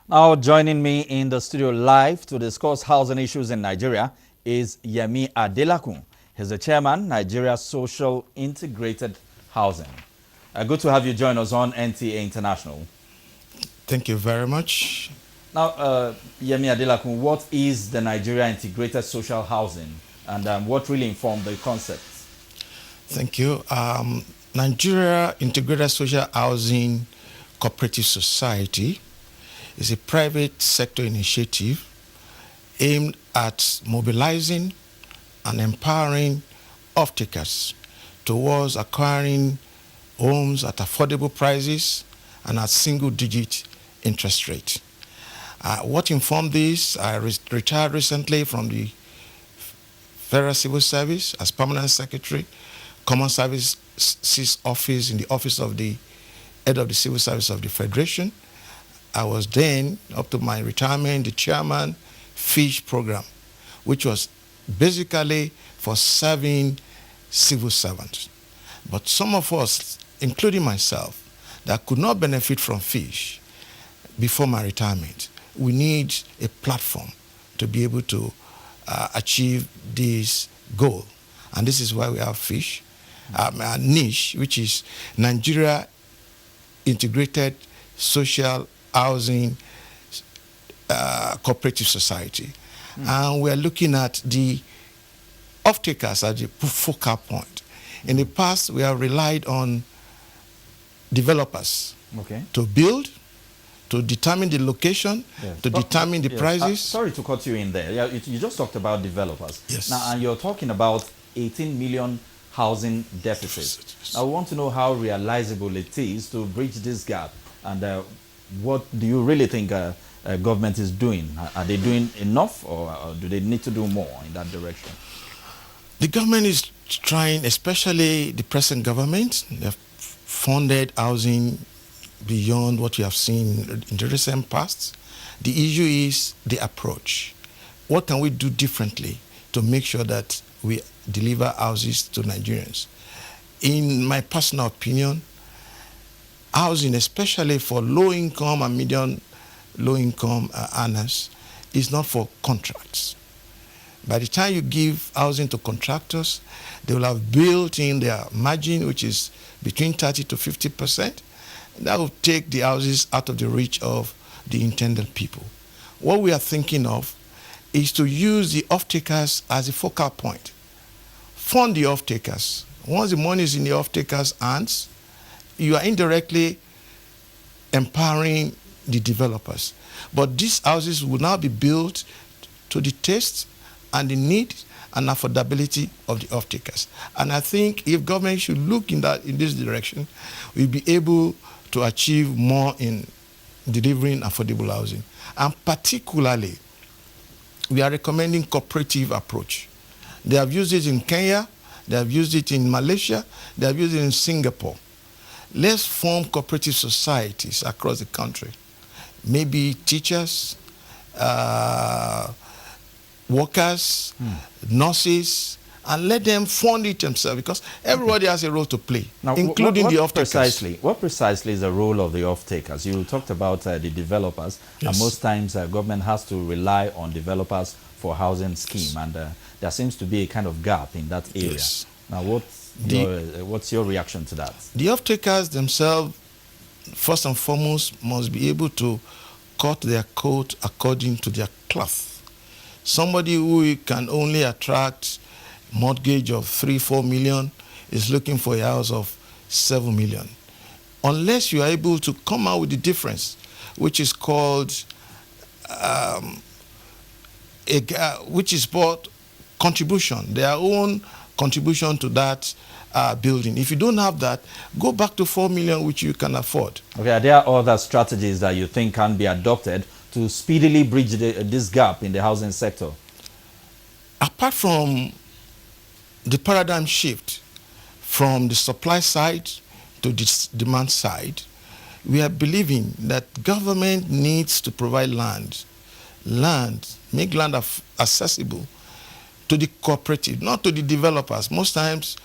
Now joining me in the studio live to discuss housing issues in Nigeria is Yemi Adelakun. He's the chairman, Nigeria Social Integrated Housing. Good to have you join us on NTA International. Thank you very much. Now, Yemi Adelakun, what is the Nigeria Integrated Social Housing and what really informed the concept? Thank you. Nigeria Integrated Social Housing Cooperative Society is a private sector initiative aimed at mobilizing and empowering off-takers towards acquiring homes at affordable prices and at single-digit interest rate. What informed this? I retired recently from the Federal Civil Service as Permanent Secretary, Common Services Office in the Office of the Head of the Civil Service of the Federation. I was then, up to my retirement, the chairman FISH program, which was basically for serving civil servants. But some of us, including myself, that could not benefit from FISH before my retirement, we need a platform to be able to achieve this goal. And this is why we have FISH, Nish, which is Nigeria Integrated Social Housing Cooperative Society. And we're looking at the off-takers as the focal point. In the past, we have relied on developers to build, to determine the location, to determine the prices. Sorry to cut you in there. Yeah, you just talked about developers. Yes. Now, and you're talking about 18 million housing deficit. Now, we want to know how realizable it is to bridge this gap, and what do you really think government is doing? Are they doing enough, or do they need to do more in that direction? The government is trying, especially the present government. They have funded housing beyond what we have seen in the recent past. The issue is the approach. What can we do differently to make sure that we deliver houses to Nigerians? In my personal opinion, housing, especially for low-income and medium low-income earners, is not for contracts. By the time you give housing to contractors, they will have built in their margin, which is between 30 to 50%. That will take the houses out of the reach of the intended people. What we are thinking of is to use the off-takers as a focal point. Fund the off-takers. Once the money is in the off-takers' hands, you are indirectly empowering the developers. But these houses will now be built to the taste and the need and affordability of the off-takers. And I think if government should look in this direction, we'll be able to achieve more in delivering affordable housing. And particularly, we are recommending cooperative approach. They have used it in Kenya, they have used it in Malaysia, they have used it in Singapore. Let's form cooperative societies across the country. Maybe teachers, workers, nurses, and let them fund it themselves, because everybody has a role to play, now, including the off-takers. What precisely is the role of the off-takers? You talked about the developers, yes. And most times government has to rely on developers for housing scheme, and there seems to be a kind of gap in that area. Yes. Now, what's your reaction to that? The off-takers themselves, first and foremost, must be able to cut their coat according to their cloth. Somebody who can only attract mortgage of 3-4 million is looking for a house of 7 million. Unless you are able to come out with the difference, which is called, which is called contribution, their own contribution to that building. If you don't have that, go back to 4 million, which you can afford. Okay, are there other strategies that you think can be adopted to speedily bridge this gap in the housing sector? Apart from the paradigm shift from the supply side to the demand side, we are believing that government needs to provide land, make land accessible to the cooperative, not to the developers. Most times,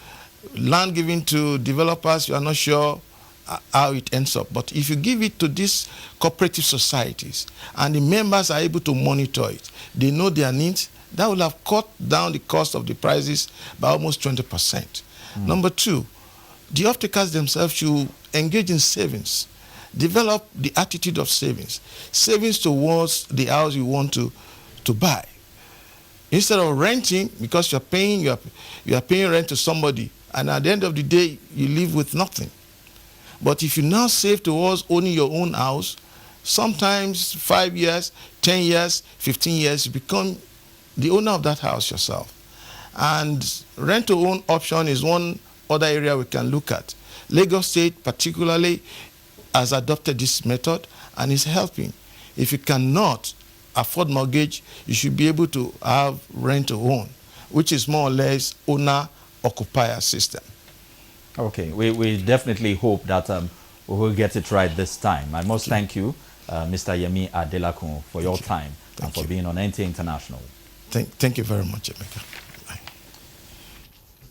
land given to developers, you are not sure how it ends up. But if you give it to these cooperative societies and the members are able to monitor it, they know their needs, that will have cut down the cost of the prices by almost 20%. Number two, the off-takers themselves should engage in savings, develop the attitude of savings, savings towards the house you want to buy. Instead of renting, because you are paying rent to somebody, and at the end of the day, you live with nothing. But if you now save towards owning your own house, sometimes 5 years, 10 years, 15 years, you become the owner of that house yourself. And rent-to-own option is one other area we can look at. Lagos State particularly has adopted this method and is helping. If you cannot afford mortgage, you should be able to have rent-to-own, which is more or less owner-occupier system. Okay, we definitely hope that we will get it right this time. I must thank you, Mr. Yemi Adelakun, for your time and for being on NTA International. Thank you very much, Emeka. Bye.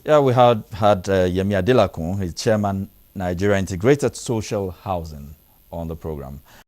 Yeah, we had Yemi Adelakun, his chairman, Nigeria Integrated Social Housing, on the program.